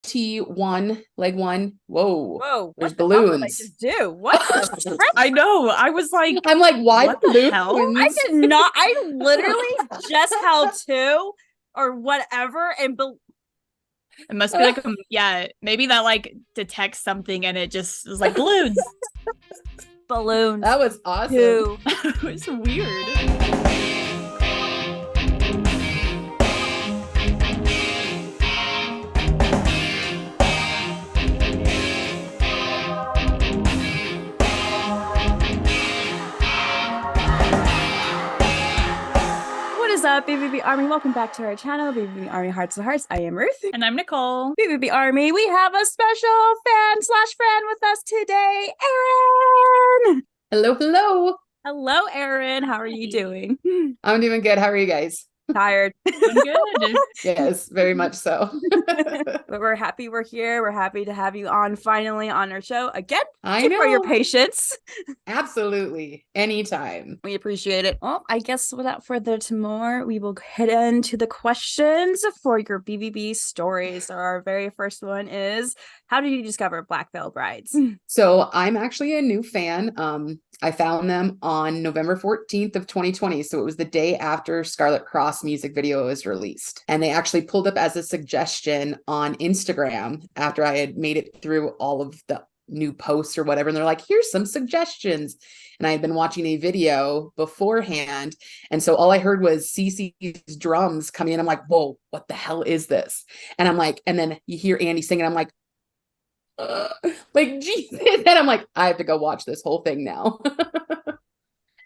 T1, leg one. Whoa. Whoa. There's What the hell did I balloons. just do? What the frick? I know. I was like, I'm like, why what the balloons? hell? I did not. I literally just held two or whatever and It must be like, maybe that like detects something and it just was like balloons. balloons. That was awesome. Two. It was weird. What is up, BVB Army? Welcome back to our channel, BVB Army Hearts to Hearts. I am Ruth. And I'm Nicole. BVB Army, we have a special fan/friend with us today, Erin. Hello, hello. Hello, Erin. How are you doing? I'm doing good. How are you guys? Tired. I'm good. Yes, very much so. But we're happy we're here. We're happy to have you on finally on our show again. I Thank you know. for your patience. Absolutely. Anytime. We appreciate it. Well, I guess without further ado more, we will head into the questions for your BVB stories. So our very first one is, how did you discover Black Veil Brides? So I'm actually a new fan. I found them on November 14th of 2020. So it was the day after Scarlet Cross music video was released. And they actually pulled up as a suggestion on Instagram after I had made it through all of the new posts or whatever. And they're like, here's some suggestions. And I had been watching a video beforehand. And so all I heard was Cece's drums coming in. I'm like, whoa, what the hell is this? And I'm like, and then you hear Andy singing. I'm like, Jesus. And I'm like, I have to go watch this whole thing now.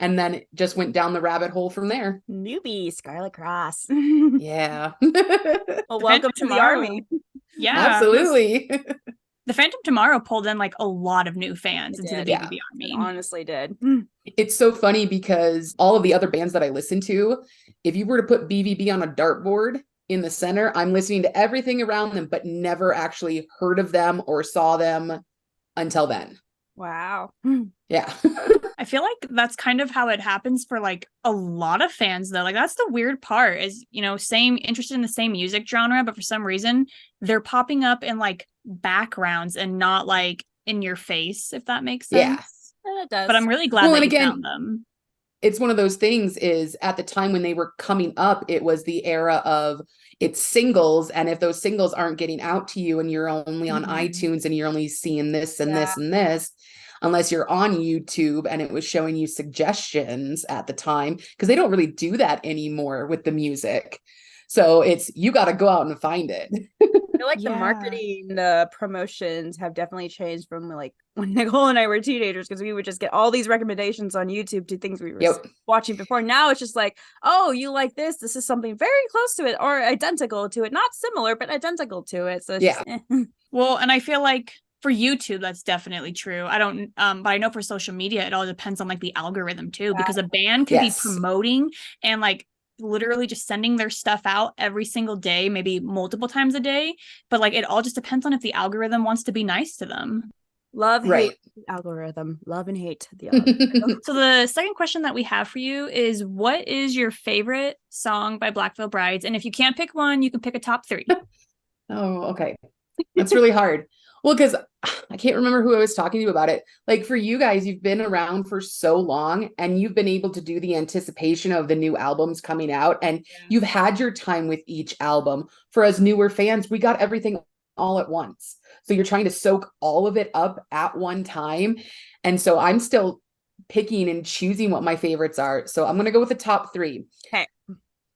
And then it just went down the rabbit hole from there. Newbie, Scarlet Cross. Yeah. Well, welcome to the Army. Yeah. Absolutely. The Phantom Tomorrow pulled in like a lot of new fans into the BVB Army. It honestly did. It's so funny because all of the other bands that I listen to, if you were to put BVB on a dartboard in the center, I'm listening to everything around them, but never actually heard of them or saw them until then. Wow. Yeah. I feel like that's kind of how it happens for like a lot of fans though. Like that's the weird part is, you know, same interested in the same music genre, but for some reason they're popping up in like backgrounds and not like in your face, if that makes sense. Yeah, it does. But I'm really glad that you found them. It's one of those things is at the time when they were coming up, it was the era of it's singles. And if those singles aren't getting out to you and you're only on iTunes and you're only seeing this and this and this, unless you're on YouTube and it was showing you suggestions at the time, because they don't really do that anymore with the music. So it's, you got to go out and find it. I feel like the marketing, the promotions have definitely changed from like when Nicole and I were teenagers, because we would just get all these recommendations on YouTube to things we were watching before. Now it's just like, oh, you like this? This is something very close to it or identical to it. Not similar, but identical to it. So it's just, Well, and I feel like for YouTube, that's definitely true. I don't, but I know for social media, it all depends on like the algorithm too, because a band could be promoting and like literally just sending their stuff out every single day, maybe multiple times a day. But like, it all just depends on if the algorithm wants to be nice to them. Love, hate the algorithm. Love and hate the algorithm. So the second question that we have for you is, what is your favorite song by Black Veil Brides? And if you can't pick one, you can pick a top 3. Oh, okay. That's really hard. Well, because I can't remember who I was talking to about it. Like for you guys, you've been around for so long and you've been able to do the anticipation of the new albums coming out and you've had your time with each album. For us newer fans, we got everything all at once. So you're trying to soak all of it up at one time. And so I'm still picking and choosing what my favorites are. So I'm going to go with the top 3.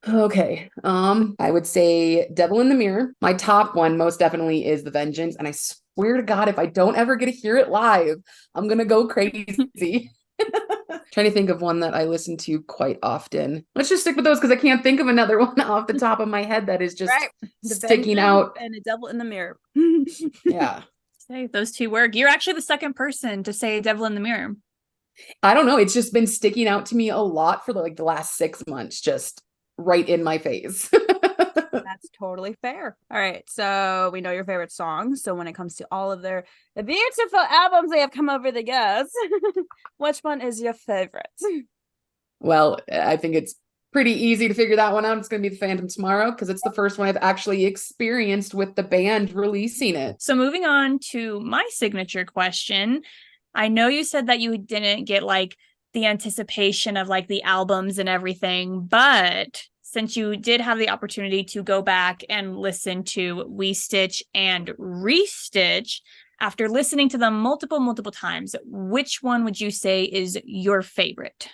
Okay. I would say Devil in the Mirror. My top one most definitely is The Vengeance. And I swear to God, if I don't ever get to hear it live, I'm going to go crazy. Trying to think of one that I listen to quite often. Let's just stick with those because I can't think of another one off the top of my head that is just sticking out. And A Devil in the Mirror. Yeah. Say those 2 work. You're actually the second person to say Devil in the Mirror. I don't know. It's just been sticking out to me a lot for like the last 6 months. Just right in my face. That's totally fair. All right, so we know your favorite songs. So when it comes to all of the beautiful albums they have come over the years, which one is your favorite? Well, I think it's pretty easy to figure that one out. It's going to be the Phantom Tomorrow because it's the first one I've actually experienced with the band releasing it. So moving on to my signature question. I know you said that you didn't get like the anticipation of like the albums and everything, but since you did have the opportunity to go back and listen to We Stitch and Restitch, after listening to them multiple times, which one would you say is your favorite?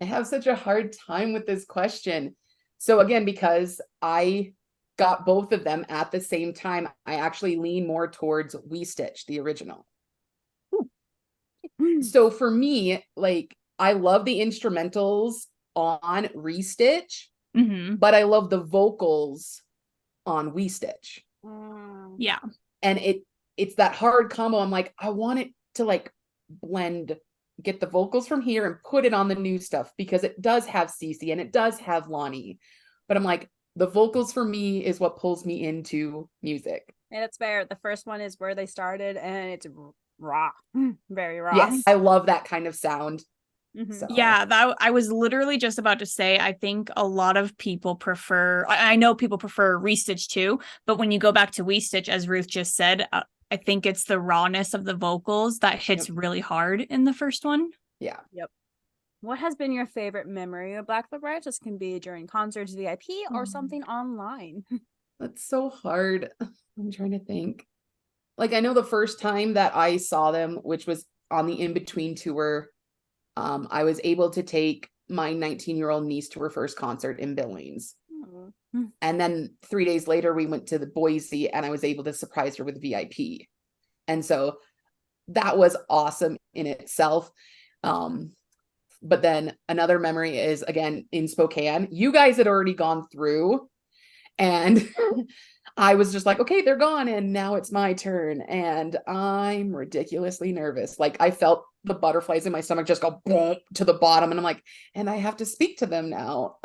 I have such a hard time with this question. So again, because I got both of them at the same time, I actually lean more towards We Stitch, the original. So for me, like, I love the instrumentals on Restitch, but I love the vocals on We Stitch. Yeah. And it's that hard combo. I'm like, I want it to like blend, get the vocals from here and put it on the new stuff because it does have Cece and it does have Lonnie. But I'm like, the vocals for me is what pulls me into music. Yeah, that's fair. The first one is where they started and it's raw, very raw. Yes, I love that kind of sound. So. Yeah, I was literally just about to say, I think a lot of people prefer, I know people prefer Restitch too, but when you go back to Restitch, as Ruth just said, I think it's the rawness of the vocals that hits really hard in the first one. Yeah. Yep. What has been your favorite memory of Blackfoot Brides? This can be during concerts, VIP, or something online. That's so hard. I'm trying to think. Like, I know the first time that I saw them, which was on the In-Between tour, I was able to take my 19-year-old niece to her first concert in Billings. And then 3 days later, we went to the Boise and I was able to surprise her with VIP. And so that was awesome in itself. But then another memory is, again, in Spokane. You guys had already gone through and I was just like, okay, they're gone. And now it's my turn. And I'm ridiculously nervous. Like, I felt the butterflies in my stomach just go boom to the bottom. And I'm like, and I have to speak to them now.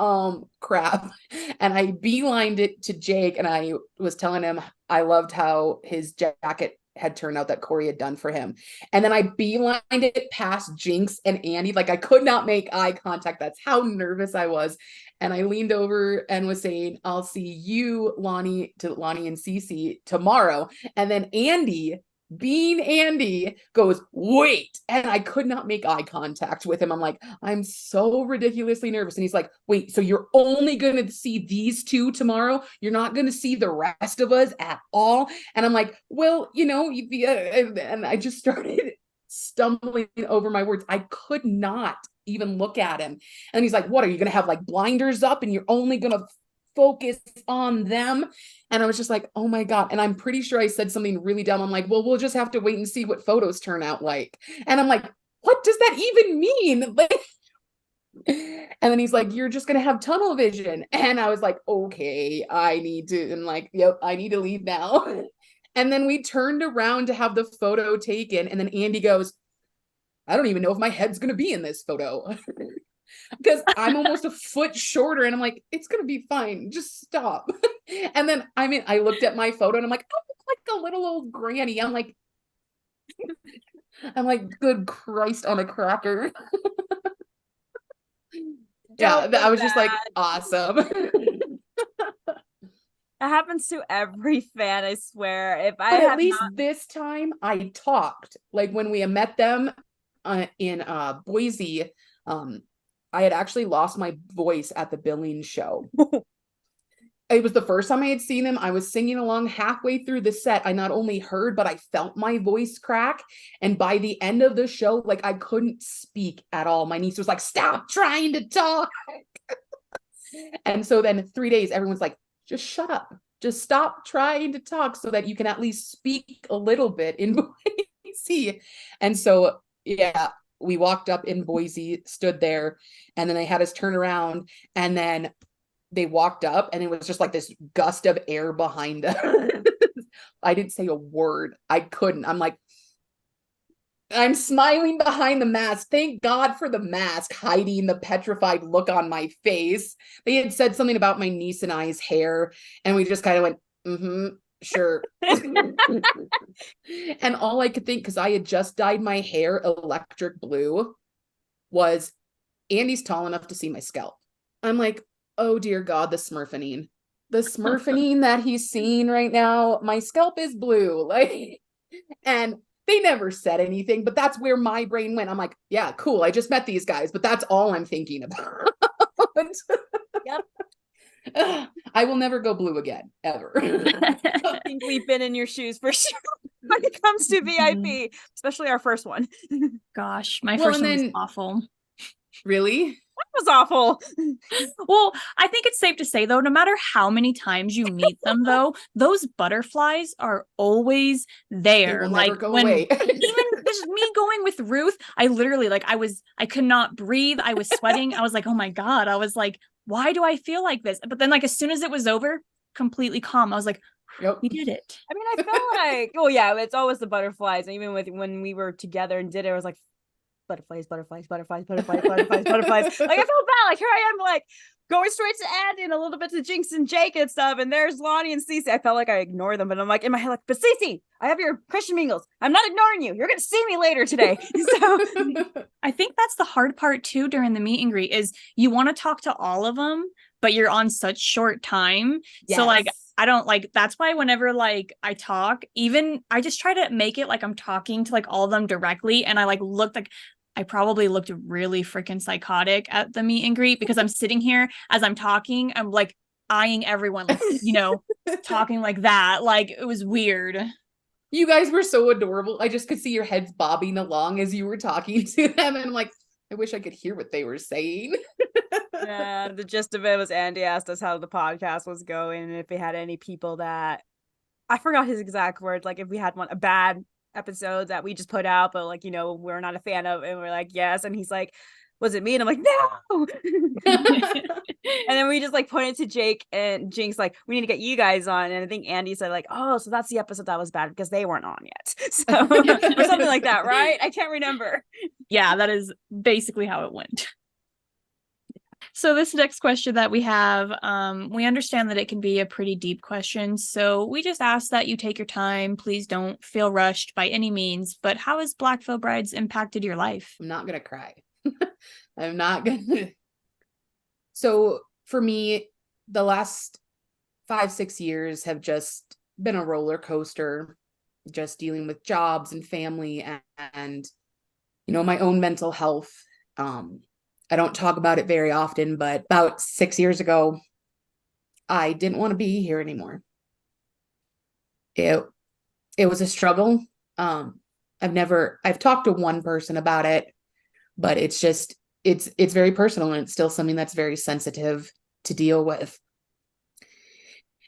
Crap. And I beelined it to Jake and I was telling him I loved how his jacket had turned out that Corey had done for him. And then I beelined it past Jinx and Andy. Like, I could not make eye contact. That's how nervous I was. And I leaned over and was saying, I'll see you, Lonnie, to Lonnie and Cece tomorrow. And then Andy, being Andy, goes, wait. And I could not make eye contact with him. I'm like, I'm so ridiculously nervous. And he's like, wait, so you're only going to see these two tomorrow? You're not going to see the rest of us at all? And I'm like, well, you know, and I just started stumbling over my words. I could not even look at him. And he's like, what, are you going to have like blinders up and you're only going to focus on them? And I was just like, oh my God. And I'm pretty sure I said something really dumb. I'm like, well, we'll just have to wait and see what photos turn out like. And I'm like, what does that even mean? Like, and then he's like, you're just going to have tunnel vision. And I was like, okay, I need to, and like, yep, I need to leave now. And then we turned around to have the photo taken. And then Andy goes, I don't even know if my head's going to be in this photo. Because I'm almost a foot shorter and I'm like, it's going to be fine. Just stop. And then, I looked at my photo and I'm like, I look like a little old granny. I'm like, good Christ on a cracker. Yeah, I was just like, awesome. It happens to every fan, I swear. But at least this time I talked. Like when we met them in Boise, I had actually lost my voice at the Billings show. It was the first time I had seen them. I was singing along halfway through the set. I not only heard, but I felt my voice crack. And by the end of the show, like, I couldn't speak at all. My niece was like, stop trying to talk. And so then 3 days, everyone's like, just shut up. Just stop trying to talk so that you can at least speak a little bit in Boise. And so, yeah, we walked up in Boise, stood there, and then they had us turn around, and then they walked up, and it was just like this gust of air behind us. I didn't say a word. I couldn't. I'm like, I'm smiling behind the mask. Thank God for the mask hiding the petrified look on my face. They had said something about my niece and I's hair, and we just kind of went, sure. And all I could think, because I had just dyed my hair electric blue, was Andy's tall enough to see my scalp. I'm like, oh dear God, the smurfing that he's seeing right now. My scalp is blue. Like, and they never said anything, but that's where my brain went. I'm like, yeah, cool. I just met these guys, but that's all I'm thinking about. Yep. I will never go blue again, ever. I think we've been in your shoes for sure when it comes to VIP, especially our first one. Gosh, my first one was awful. Really? That was awful. Well, I think it's safe to say, though, no matter how many times you meet them, though, those butterflies are always there. They will like never go when away. even just me going with Ruth, I literally I could not breathe. I was sweating. I was like, oh my God. I was like, why do I feel like this? But then like as soon as it was over, completely calm. I was like, yep, we did it. I mean, I feel like, oh yeah, it's always the butterflies. And even with when we were together and did it, I was like, butterflies. Like I felt bad. Like here I am, like going straight to Andy and a little bit to Jinx and Jake and stuff. And there's Lonnie and Cece. I felt like I ignored them, but I'm like in my head, like, but Cece, I have your Christian mingles. I'm not ignoring you. You're gonna see me later today. So I think that's the hard part too during the meet and greet is you want to talk to all of them, but you're on such short time. Yes. So like I don't like, that's why whenever like I talk, even I just try to make it like I'm talking to like all of them directly. And I like looked like I probably looked really freaking psychotic at the meet and greet because I'm sitting here as I'm talking. I'm like eyeing everyone, like, you know, talking like that. Like it was weird. You guys were so adorable. I just could see your heads bobbing along as you were talking to them. And I'm like, I wish I could hear what they were saying. Yeah, the gist of it was Andy asked us how the podcast was going and if we had any people that, I forgot his exact words, like if we had a bad episode that we just put out, but like, you know, we're not a fan of, and we're like, yes. And he's like, was it me? And I'm like, no. And then we just like pointed to Jake and Jinx, like, we need to get you guys on. And I think Andy said like, oh, so that's the episode that was bad because they weren't on yet. So or something like that, right? I can't remember. Yeah, that is basically how it went. So this next question that we have, we understand that it can be a pretty deep question. So we just ask that you take your time. Please don't feel rushed by any means. But how has Black Veil Brides impacted your life? I'm not going to cry. I'm not going to. So for me, the last 5-6 years have just been a roller coaster, just dealing with jobs and family and you know, my own mental health. I don't talk about it very often, but about 6 years ago, I didn't want to be here anymore. It was a struggle. I've talked to one person about it, but it's very personal and it's still something that's very sensitive to deal with.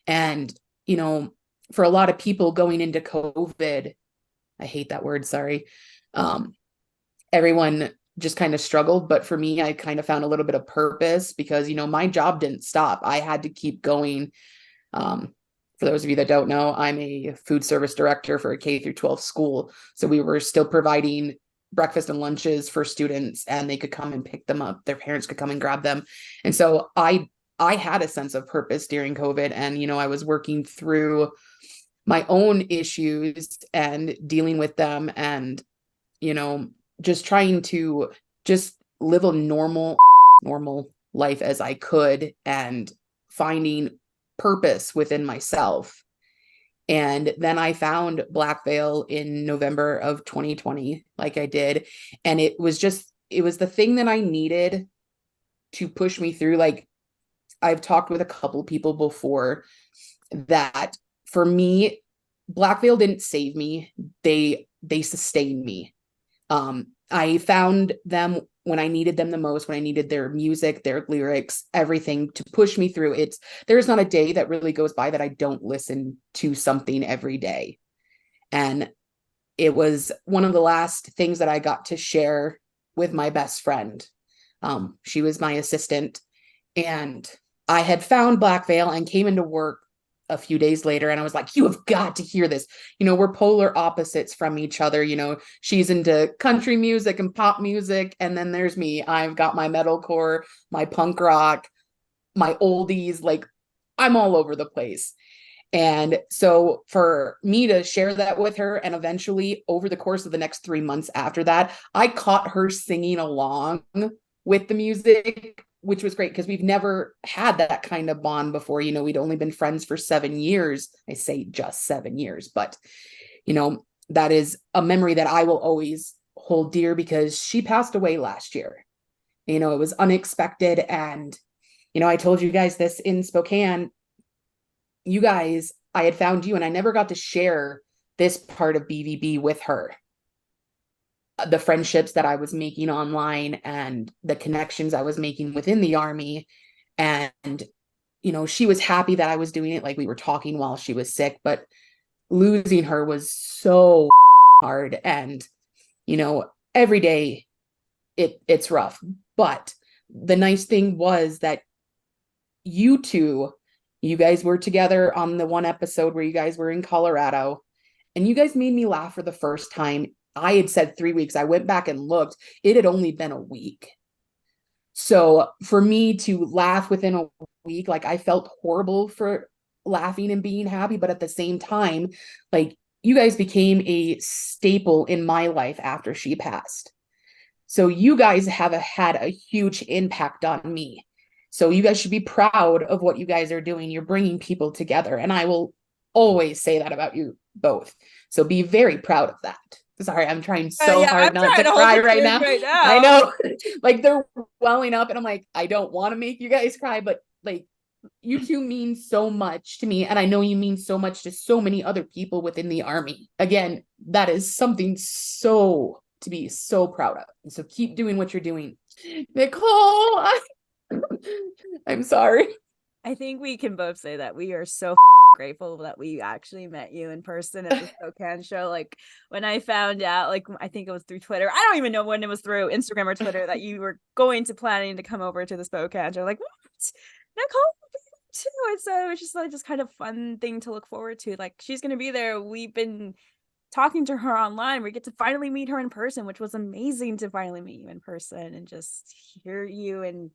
And, you know, for a lot of people going into COVID, I hate that word, sorry. Everyone just kind of struggled. But for me, I kind of found a little bit of purpose because, you know, my job didn't stop. I had to keep going. For those of you that don't know, I'm a food service director for a K-12 school. So we were still providing breakfast and lunches for students and they could come and pick them up. Their parents could come and grab them. And so I had a sense of purpose during COVID. And, you know, I was working through my own issues and dealing with them and, you know, just trying to just live a normal life as I could and finding purpose within myself. And then I found Black Veil in November of 2020, like I did. And it was the thing that I needed to push me through. Like I've talked with a couple people before that for me, Black Veil didn't save me. They sustained me. I found them when I needed them the most, when I needed their music, their lyrics, everything to push me through. There's not a day that really goes by that I don't listen to something every day. And it was one of the last things that I got to share with my best friend. She was my assistant and I had found Black Veil and came into work a few days later and I was like, you have got to hear this. You know, we're polar opposites from each other. You know, she's into country music and pop music. And then there's me. I've got my metalcore, my punk rock, my oldies, like I'm all over the place. And so for me to share that with her and eventually over the course of the next 3 months after that, I caught her singing along with the music which was great because we've never had that kind of bond before. You know, we'd only been friends for 7 years. I say just 7 years, but you know, that is a memory that I will always hold dear because she passed away last year. You know, it was unexpected. And, you know, I told you guys this in Spokane, you guys, I had found you and I never got to share this part of BVB with her. The friendships that I was making online and the connections I was making within the Army. And, you know, she was happy that I was doing it. Like we were talking while she was sick, but losing her was so hard. And, you know, every day it's rough. But the nice thing was that you guys were together on the one episode where you guys were in Colorado and you guys made me laugh for the first time. I had said 3 weeks. I went back and looked. It had only been a week. So for me to laugh within a week, like I felt horrible for laughing and being happy. But at the same time, like you guys became a staple in my life after she passed. So you guys have had a huge impact on me. So you guys should be proud of what you guys are doing. You're bringing people together. And I will always say that about you both. So be very proud of that. Sorry, I'm trying so hard not to cry right now. I know, like they're welling up and I'm like, I don't want to make you guys cry, but like you two mean so much to me. And I know you mean so much to so many other people within the Army. Again, that is something so to be so proud of. And so keep doing what you're doing. Nicole, I'm sorry. I think we can both say that we are so grateful that we actually met you in person at the Spokane show. Like when I found out, like I think it was through Twitter. I don't even know when it was through Instagram or Twitter that you were planning to come over to the Spokane show. Like, what? Nicole too. And so it's just like this kind of fun thing to look forward to. Like she's gonna be there. We've been talking to her online. We get to finally meet her in person, which was amazing to finally meet you in person and just hear you and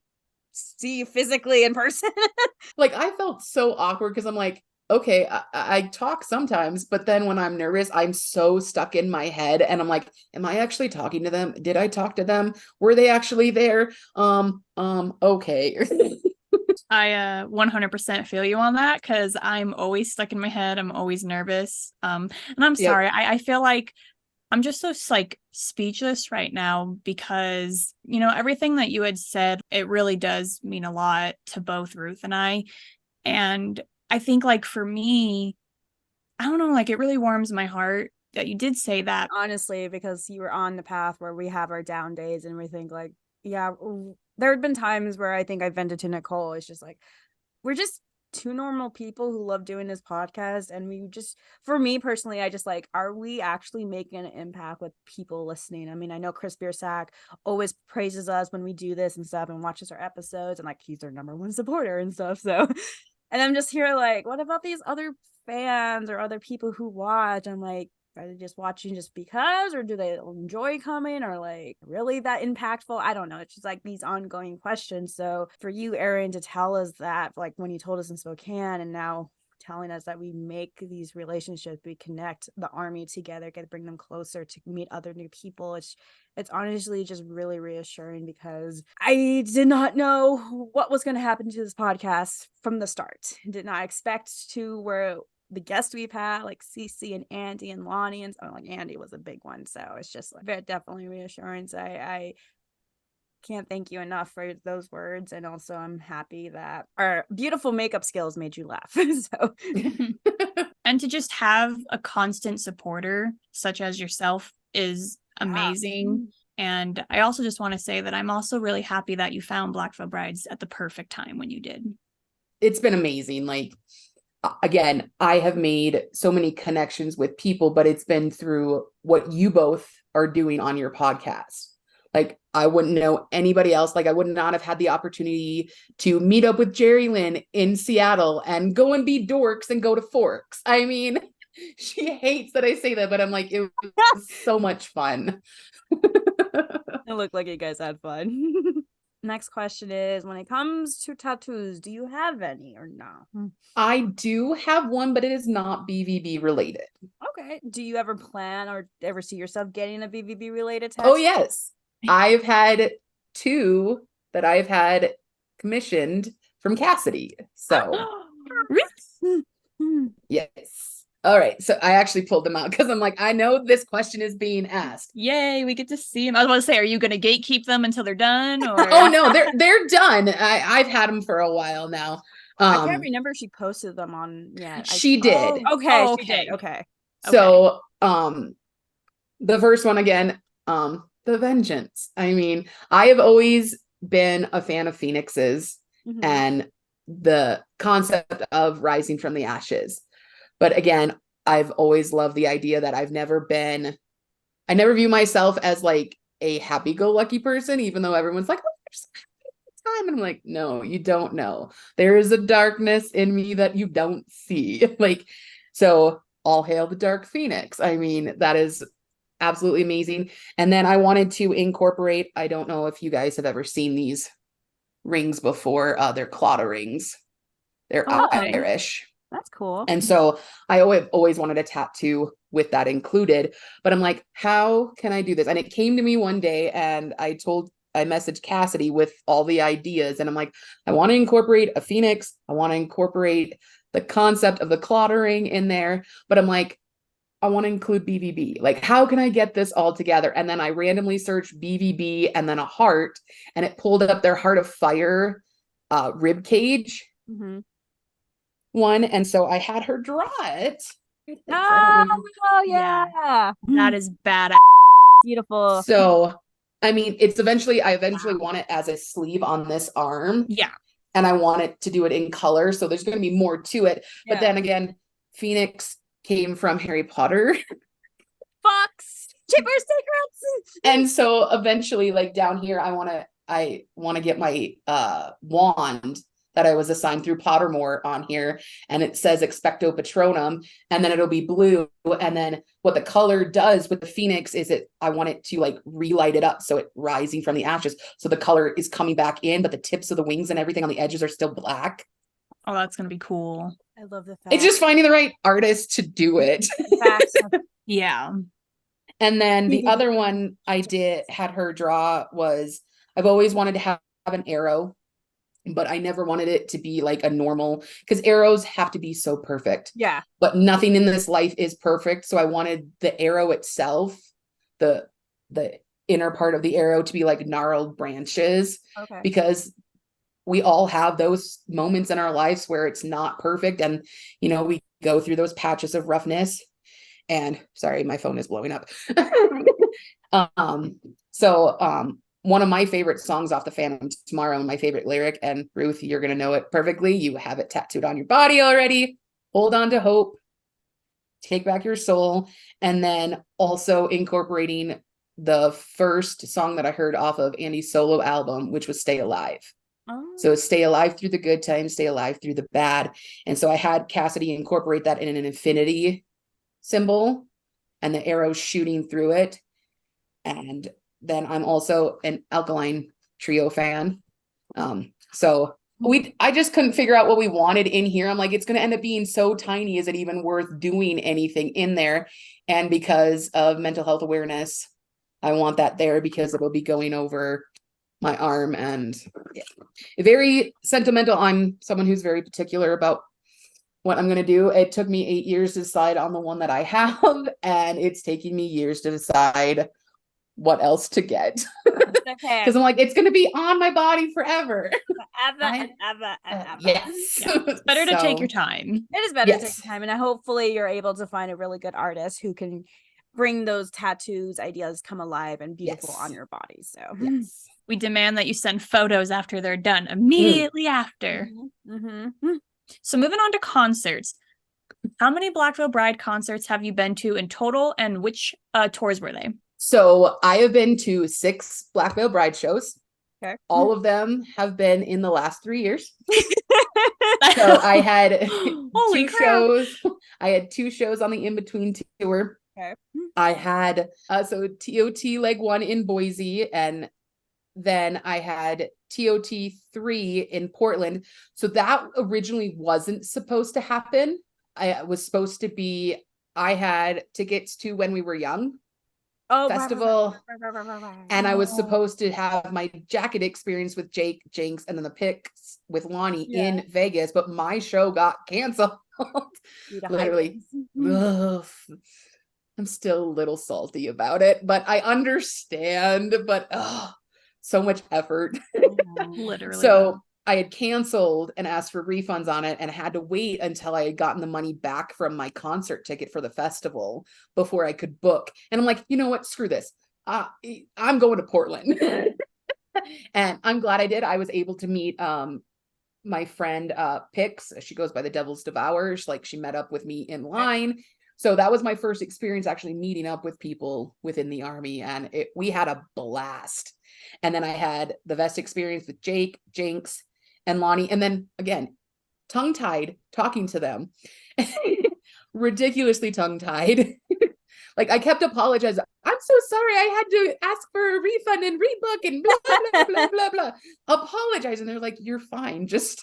see you physically in person. Like I felt so awkward because I'm like, okay, I talk sometimes, but then when I'm nervous, I'm so stuck in my head and I'm like, am I actually talking to them? Did I talk to them? Were they actually there? Okay. I 100% feel you on that because I'm always stuck in my head. I'm always nervous. And I'm sorry. I feel like I'm just so like speechless right now because, you know, everything that you had said, it really does mean a lot to both Ruth and I. And I think like for me, I don't know, like it really warms my heart that you did say that. Honestly, because you were on the path where we have our down days and we think like, yeah, there had been times where I think I vented to Nicole. It's just like, we're just two normal people who love doing this podcast. And we just, for me personally, I just like, are we actually making an impact with people listening? I mean, I know Chris Biersack always praises us when we do this and stuff and watches our episodes and like, he's our #1 supporter and stuff. So, and I'm just here like, what about these other fans or other people who watch? I'm like, are they just watching just because, or do they enjoy coming, or like really that impactful? I don't know. It's just like these ongoing questions. So for you, Erin, to tell us that, like when you told us in Spokane and now telling us that we make these relationships, we connect the Army together, bring them closer to meet other new people. It's honestly just really reassuring because I did not know what was going to happen to this podcast from the start. Did not expect to where the guests we've had, like Cece and Andy and Lonnie, and like Andy was a big one. So it's just like very definitely reassurance. I can't thank you enough for those words. And also I'm happy that our beautiful makeup skills made you laugh. So and to just have a constant supporter such as yourself is amazing. And I also just want to say that I'm also really happy that you found Blackfoot Brides at the perfect time when you did. It's been amazing. Like, again, I have made so many connections with people, but it's been through what you both are doing on your podcast. Like, I wouldn't know anybody else. Like, I would not have had the opportunity to meet up with Jerry Lynn in Seattle and go and be dorks and go to Forks. I mean, she hates that I say that, but I'm like, it was so much fun. It looked like you guys had fun. Next question is, when it comes to tattoos, do you have any or no? I do have one, but it is not BVB related. Okay. Do you ever plan or ever see yourself getting a BVB related tattoo? Oh, yes. I've had 2 that I've had commissioned from Cassidy. So yes. All right. So I actually pulled them out because I'm like, I know this question is being asked. Yay, we get to see them. I was about to say, are you going to gatekeep them until they're done? Or oh no, they're done. I've had them for a while now. I can't remember if she posted them on yet. She did. Okay. Oh, She did. Okay. So the first one again, the Vengeance. I mean, I have always been a fan of Phoenixes and the concept of rising from the ashes. But again, I've always loved the idea that I never view myself as like a happy-go-lucky person, even though everyone's like, oh, there's time. And I'm like, no, you don't know. There is a darkness in me that you don't see. Like, so all hail the Dark Phoenix. I mean, that is absolutely amazing. And then I wanted to incorporate, I don't know if you guys have ever seen these rings before. They're Claddagh rings. They're Irish. That's cool. And so I always wanted a tattoo with that included, but I'm like, how can I do this? And it came to me one day and I messaged Cassidy with all the ideas. And I'm like, I want to incorporate a Phoenix. I want to incorporate the concept of the Claddagh ring in there, but I'm like, I want to include BVB. Like, how can I get this all together? And then I randomly searched BVB and then a heart, and it pulled up their Heart of Fire rib cage one. And so I had her draw it. Oh yeah. That is badass. Beautiful. So, I mean, I eventually want it as a sleeve on this arm. Yeah. And I want it to do it in color. So there's going to be more to it. Yeah. But then again, Phoenix came from Harry Potter. Fox, Chipper secrets. And so eventually, like down here, I want to get my wand that I was assigned through Pottermore on here, and it says Expecto Patronum, and then it'll be blue. And then what the color does with the Phoenix is I want it to like relight it up, so it rising from the ashes. So the color is coming back in, but the tips of the wings and everything on the edges are still black. Oh, that's gonna be cool. I love the fact. It's just finding the right artist to do it. Yeah. And then the other one I had her draw was, I've always wanted to have an arrow, but I never wanted it to be like a normal, because arrows have to be so perfect. Yeah. But nothing in this life is perfect. So I wanted the arrow itself, the inner part of the arrow, to be like gnarled branches. Okay. Because we all have those moments in our lives where it's not perfect. And, you know, we go through those patches of roughness. And sorry, my phone is blowing up. One of my favorite songs off the Phantom Tomorrow, and my favorite lyric, and Ruth, you're going to know it perfectly. You have it tattooed on your body already. Hold on to hope. Take back your soul. And then also incorporating the first song that I heard off of Andy's solo album, which was Stay Alive. Oh. So stay alive through the good times, stay alive through the bad. And so I had Cassidy incorporate that in an infinity symbol and the arrows shooting through it. And then I'm also an Alkaline Trio fan. So I just couldn't figure out what we wanted in here. I'm like, it's going to end up being so tiny. Is it even worth doing anything in there? And because of mental health awareness, I want that there because it'll be going over my arm. And yeah, very sentimental. I'm someone who's very particular about what I'm going to do. It took me 8 years to decide on the one that I have, and it's taking me years to decide what else to get. Because I'm like, it's going to be on my body forever. Ever. Yes. Yeah. It's better to take your time. It is better to take your time. And hopefully you're able to find a really good artist who can bring those tattoos ideas come alive and beautiful on your body. So we demand that you send photos after they're done, immediately after. So moving on to concerts. How many Black Veil Bride concerts have you been to in total, and which tours were they? So I have been to 6 Black Veil Bride shows. Okay. All of them have been in the last 3 years. So I had two shows. I had 2 shows on the in-between tour. Okay. I had TOT leg 1 in Boise, and then I had TOT 3 in Portland. So that originally wasn't supposed to happen. I had tickets to When We Were Young. festival. Right. And I was supposed to have my jacket experience with Jake, Jinx, and then the pics with Lonnie in Vegas, but my show got canceled. Literally. Ugh. I'm still a little salty about it, but I understand, but so much effort. Literally. So I had canceled and asked for refunds on it and had to wait until I had gotten the money back from my concert ticket for the festival before I could book. And I'm like, you know what? Screw this. I'm going to Portland. And I'm glad I did. I was able to meet my friend Pix. She goes by the Devil's Devour. She met up with me in line. So that was my first experience actually meeting up with people within the Army, and we had a blast. And then I had the vest experience with Jake, Jinx, and Lonnie. And then again, tongue-tied talking to them, ridiculously tongue-tied. I kept apologizing. I'm so sorry. I had to ask for a refund and rebook and blah, blah, blah, blah, blah. Apologize. And they're like, you're fine. Just,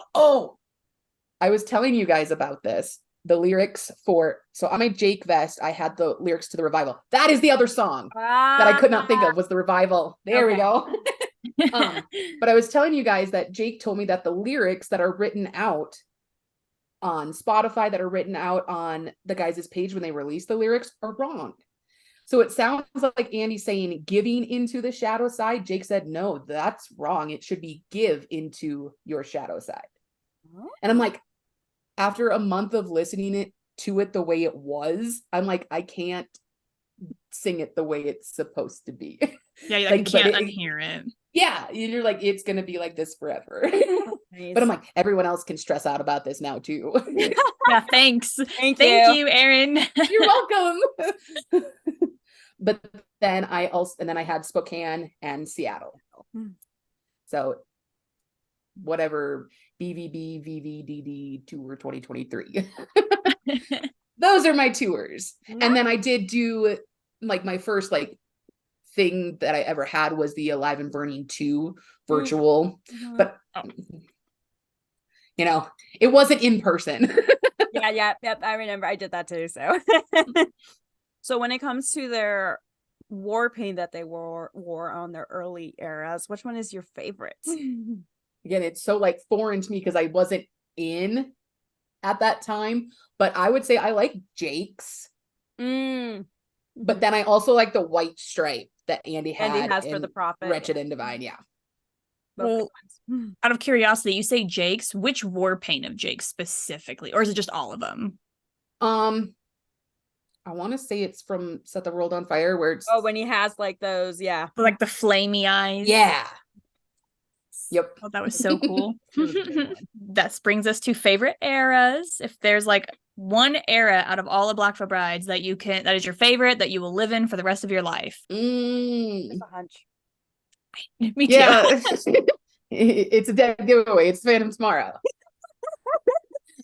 I was telling you guys about this. The lyrics so on my Jake vest, I had the lyrics to The Revival. That is the other song that I could not think of was The Revival. There we go. But I was telling you guys that Jake told me that the lyrics that are written out on Spotify, that are written out on the guys' page when they release the lyrics, are wrong. So it sounds like Andy's saying giving into the shadow side. Jake said, no, that's wrong. It should be give into your shadow side. And I'm like, after a month of listening to it the way it was, I'm like, I can't sing it the way it's supposed to be. Yeah, you can't unhear it. Yeah, you're like, it's going to be like this forever. Nice. But I'm like, everyone else can stress out about this now too. Yeah, thanks. Thank you, Erin. You're welcome. But then I had Spokane and Seattle. So whatever BVB, VVDD tour 2023. Those are my tours. And then I did do my first thing that I ever had was the Alive and Burning 2 virtual, but it wasn't in person. Yeah. I remember I did that too. So when it comes to their war paint that they wore on their early eras, which one is your favorite? Again, it's so foreign to me because I wasn't in at that time, but I would say I like Jake's. But then I also like the white stripe that Andy has for the Prophet. Wretched and Divine, yeah. Well, out of curiosity, you say Jake's. Which war paint of Jake's specifically, or is it just all of them? I want to say it's from Set the World on Fire, where it's when he has those, the flamey eyes. Yeah. Yep. Oh, that was so cool. That brings us to favorite eras. If there's one era out of all the Blackfoot Brides that is your favorite, that you will live in for the rest of your life. It's a hunch. Me too. Yeah. It's a dead giveaway. It's Phantom Tomorrow.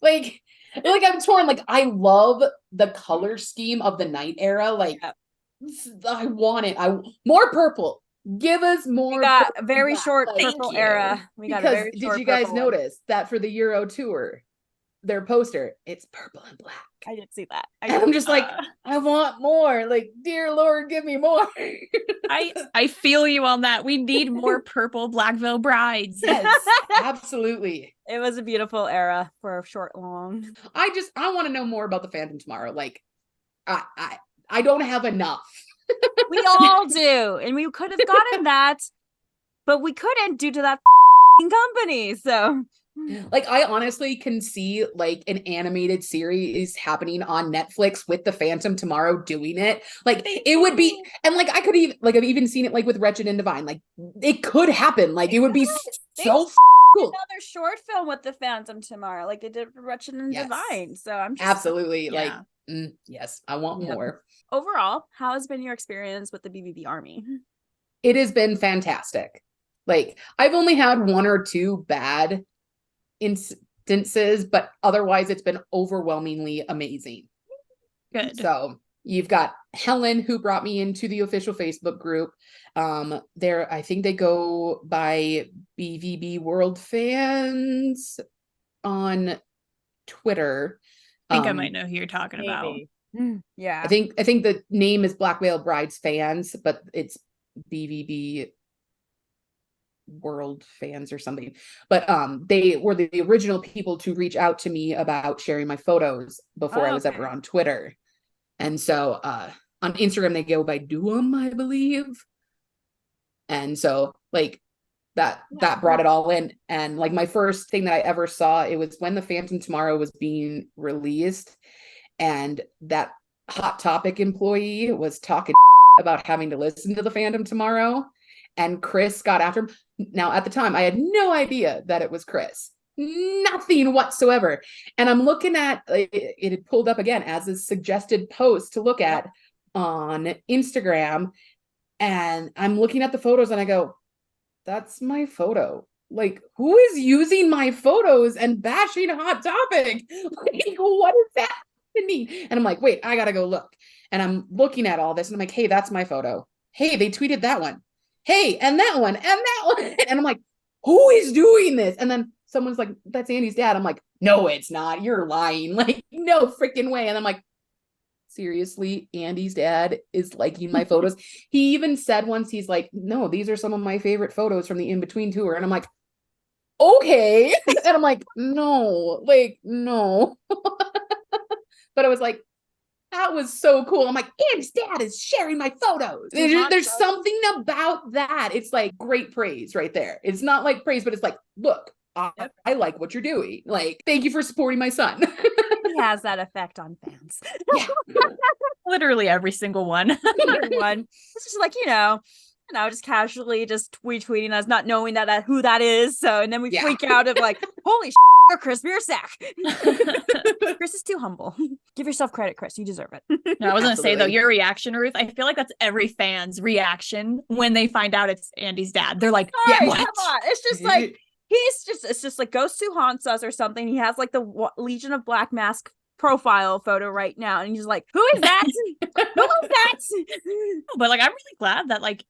I'm torn. I love the color scheme of the night era. I want it. More purple. Give us more. We got a very short purple era. Did you guys notice that for the Euro tour, their poster, it's purple and black? I didn't see that. I'm just I want more. Dear Lord, give me more. I feel you on that. We need more purple Blackville brides. Yes, absolutely. It was a beautiful era for a short long. I want to know more about the Phantom Tomorrow. I don't have enough. We all do, and we could have gotten that, but we couldn't due to that company. So I honestly can see an animated series happening on Netflix with the Phantom Tomorrow doing it. It would be, and I could even I've even seen it with Wretched and Divine. It could happen. It would be so cool. Another short film with the Phantom Tomorrow, like they did for Wretched and Divine. So I'm just absolutely yes, I want more. Overall, how has been your experience with the BVB Army? It has been fantastic. I've only had one or two bad instances, but otherwise it's been overwhelmingly amazing. Good. So you've got Helen, who brought me into the official Facebook group. I think they go by BVB World Fans on Twitter. I think I might know who you're talking about. Yeah. I think the name is Black Veil Brides Fans, but it's BVB World Fans or something. But they were the original people to reach out to me about sharing my photos before I was ever on Twitter. And so on Instagram they go by Duum, I believe. And so like that brought it all in. And like my first thing that I ever saw, it was when The Phantom Tomorrow was being released, and that Hot Topic employee was talking about having to listen to The Phantom Tomorrow, and Chris got after him. Now at the time I had no idea that it was Chris, nothing whatsoever. And I'm looking at it had pulled up again as a suggested post to look at on Instagram, and I'm looking at the photos and I go, that's my photo. Like, who is using my photos and bashing Hot Topic? Like, what is that happening? And I'm like, wait, I gotta go look. And I'm looking at all this and I'm like, hey, that's my photo. Hey, they tweeted that one. Hey, and that one, and that one. And I'm like, who is doing this? And then someone's like, that's Andy's dad. I'm like, no, it's not. You're lying. Like, no freaking way. And I'm like, seriously, Andy's dad is liking my photos. He even said once, he's like, no, these are some of my favorite photos from the In-Between tour. And I'm like, okay. And I'm like, no. But I was like, that was so cool. I'm like, Andy's dad is sharing my photos. There's something about that. It's like great praise right there. It's not like praise, but it's like, look, I like what you're doing. Like, thank you for supporting my son. He has that effect on fans. Yeah. Literally every single one. It's just like, just casually just retweeting us, not knowing that who that is. So, and then we freak out of like, holy shit, Chris Biersack. Chris is too humble. Give yourself credit, Chris. You deserve it. No, I was going to say though, your reaction, Ruth, I feel like that's every fan's reaction when they find out it's Andy's dad. They're like, come on. It's just like, it's just like Ghost Who Haunts Us or something. He has like the Legion of Black Mask profile photo right now. And he's like, who is that? Who is that? But like, I'm really glad that like,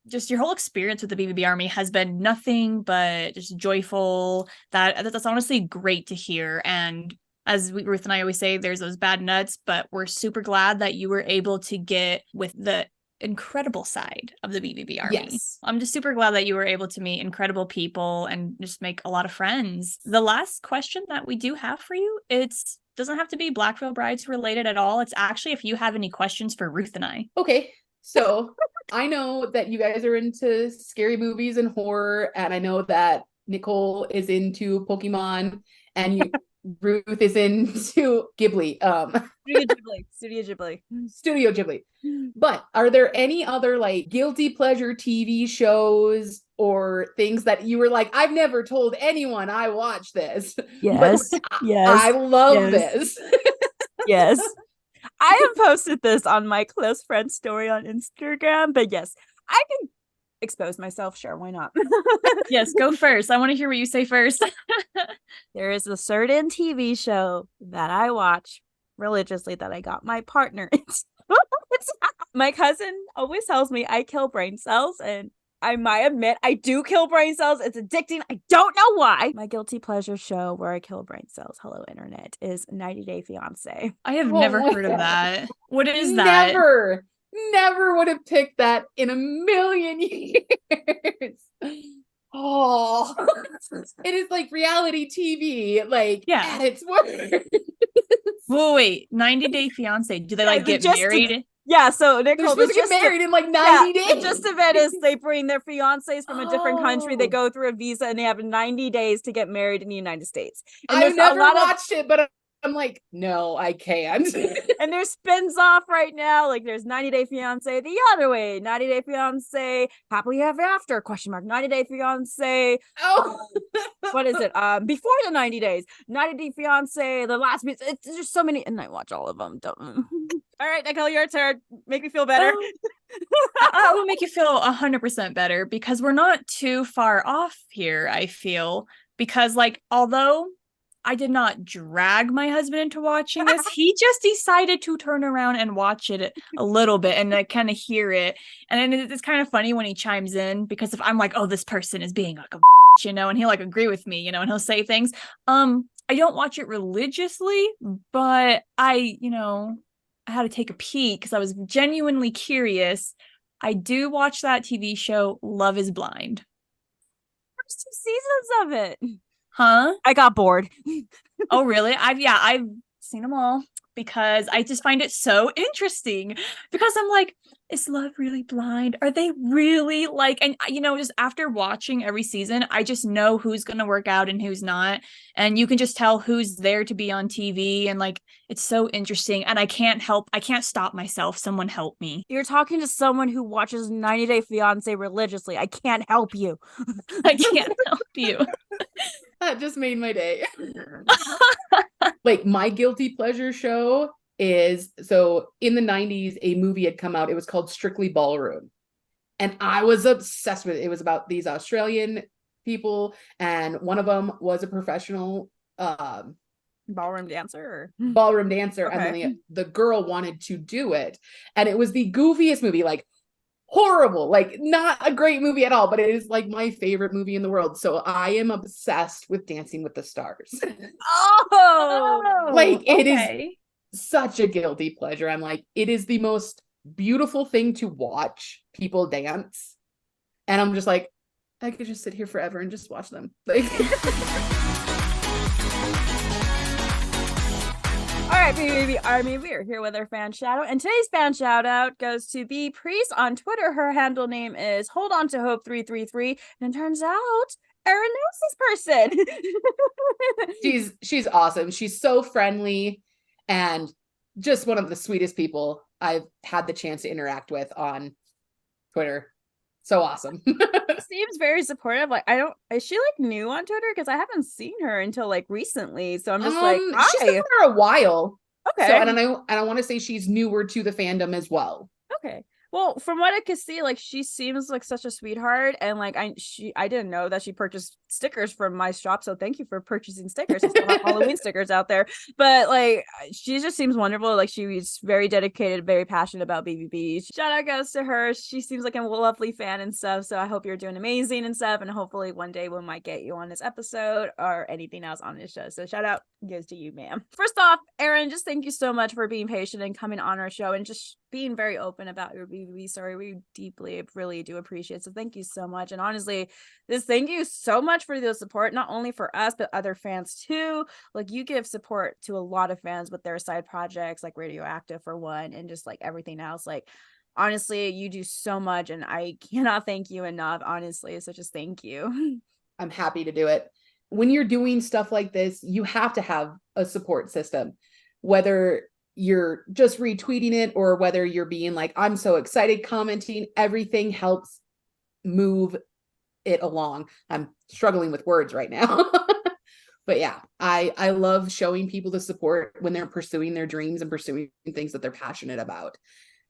just your whole experience with the BVB Army has been nothing but just joyful. That's honestly great to hear. And as Ruth and I always say, there's those bad nuts, but we're super glad that you were able to get with the incredible side of the BVB Army. Yes. I'm just super glad that you were able to meet incredible people and just make a lot of friends. The last question that we do have for you, doesn't have to be Black Veil Brides related at all. It's actually if you have any questions for Ruth and I. Okay. So I know that you guys are into scary movies and horror, and I know that Nicole is into Pokemon, and Ruth is into Ghibli. Studio Ghibli. But are there any other like guilty pleasure TV shows or things that you were like, I've never told anyone I watch this? Yes. I love this. Yes. I have posted this on my close friend story on Instagram, but yes, I can expose myself. Sure, why not? Yes, go first. I want to hear what you say first. There is a certain TV show that I watch religiously that I got my partner into. My cousin always tells me I kill brain cells, and I might admit I do kill brain cells. It's addicting. I don't know why. My guilty pleasure show where I kill brain cells, hello internet, is 90 Day Fiancé. I have never heard of that. What is that? Never would have picked that in a million years. Oh, it is like reality TV, like at its worst. Wait, 90 Day Fiancé. Do they like get married? Yeah, so Nicole, they're supposed to get married in like 90 days. The gist of it is they bring their fiancés from a different country. They go through a visa and they have 90 days to get married in the United States. And I've never watched it, but I'm like, no, I can't. And there's spins off right now. Like there's 90 Day Fiancé the other way, 90 Day Fiancé Happily Ever After, 90 Day Fiancé. Oh, what is it? Before the 90 days, 90 Day Fiancé, the last piece. It's just so many, and I watch all of them. All right, Nicole, your turn. Make me feel better. I will make you feel 100% better because we're not too far off here, I feel. Because, like, although I did not drag my husband into watching this, he just decided to turn around and watch it a little bit and I kind of hear it. And then it's kind of funny when he chimes in because if I'm like, oh, this person is being like a and he'll like agree with me, and he'll say things. I don't watch it religiously, but I I had to take a peek because I was genuinely curious. I do watch that TV show, Love is Blind. There's 2 seasons of it. Huh? I got bored. Oh, really? I've seen them all because I just find it so interesting because I'm like, is love really blind? Are they really like, and just after watching every season, I just know who's going to work out and who's not. And you can just tell who's there to be on TV. And like, it's so interesting. And I can't stop myself. Someone help me. You're talking to someone who watches 90 Day Fiancé religiously. I can't help you. I can't help you. That just made my day. Like, my guilty pleasure show is, so in the 90s, a movie had come out. It was called Strictly Ballroom. And I was obsessed with it. It was about these Australian people, and one of them was a professional ballroom dancer. Okay. And then the girl wanted to do it. And it was the goofiest movie, like horrible, like not a great movie at all, but it is like my favorite movie in the world. So I am obsessed with Dancing with the Stars. Like, it is such a guilty pleasure. I'm like, it is the most beautiful thing to watch people dance. And I'm just like, I could just sit here forever and just watch them. Like, all right, BVB Army, we are here with our fan shout out. And today's fan shout out goes to B Priest on Twitter. Her handle name is Hold On to Hope 333. And it turns out Erin knows this person. she's awesome. She's so friendly and just one of the sweetest people I've had the chance to interact with on Twitter. So awesome. Seems very supportive. Like, is she like new on Twitter? Because I haven't seen her until like recently. So I'm just like, hi. She's been for a while. Okay. So, and I want to say she's newer to the fandom as well. Okay. Well, from what I could see, like, she seems like such a sweetheart, and like I didn't know that she purchased stickers from my shop, so thank you for purchasing stickers. I still have Halloween stickers out there, but like, she just seems wonderful. Like, she's very dedicated, very passionate about BVB. Shout out goes to her. She seems like a lovely fan and stuff. So I hope you're doing amazing and stuff, and hopefully one day we might get you on this episode or anything else on this show. So shout out goes to you, ma'am. First off, Erin, just thank you so much for being patient and coming on our show and just being very open about your BVB story. We deeply, really do appreciate it. So thank you so much. And honestly, thank you so much for the support, not only for us, but other fans too. Like, you give support to a lot of fans with their side projects, like Radioactive for one, and just like everything else. Like, honestly, you do so much, and I cannot thank you enough, honestly. So just thank you. I'm happy to do it. When you're doing stuff like this, you have to have a support system, whether you're just retweeting it or whether you're being like, I'm so excited, commenting. Everything helps move it along. I'm struggling with words right now. But yeah, I love showing people the support when they're pursuing their dreams and pursuing things that they're passionate about.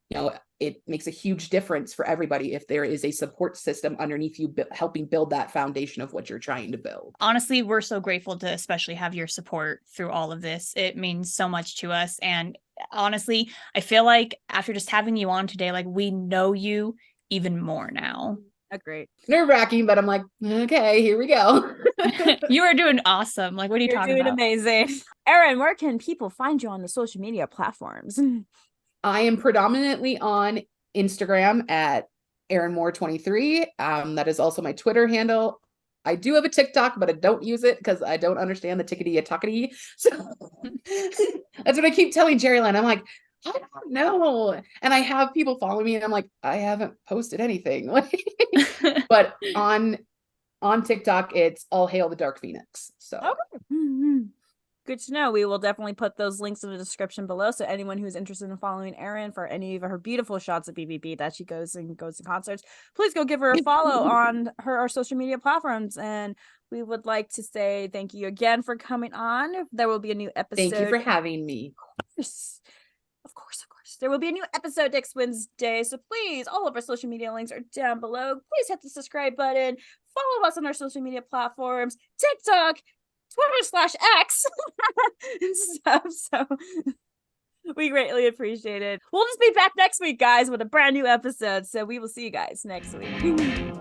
You know, it makes a huge difference for everybody if there is a support system underneath you, helping build that foundation of what you're trying to build. Honestly, we're so grateful to especially have your support through all of this. It means so much to us. And honestly, I feel like after just having you on today, like, we know you even more now. Great. Nerve-wracking, but I'm like, okay, here we go. You are doing awesome. Like, what are you talking about? You're doing amazing. Erin, where can people find you on the social media platforms? I am predominantly on Instagram at ErinMoore23. That is also my Twitter handle. I do have a TikTok, but I don't use it because I don't understand the tickety-a-tuckety. So that's what I keep telling Jerry Lynn. I'm like, I don't know. And I have people follow me and I'm like, I haven't posted anything. But on TikTok, it's All Hail the Dark Phoenix. So okay. Good to know. We will definitely put those links in the description below. So anyone who's interested in following Erin for any of her beautiful shots of BVB that she goes to concerts, please go give her a follow on our social media platforms. And we would like to say thank you again for coming on. There will be a new episode. Thank you for having me. Of course. There will be a new episode next Wednesday. So please, all of our social media links are down below. Please hit the subscribe button. Follow us on our social media platforms, TikTok, Twitter/X and stuff. So we greatly appreciate it. We'll just be back next week, guys, with a brand new episode. So we will see you guys next week.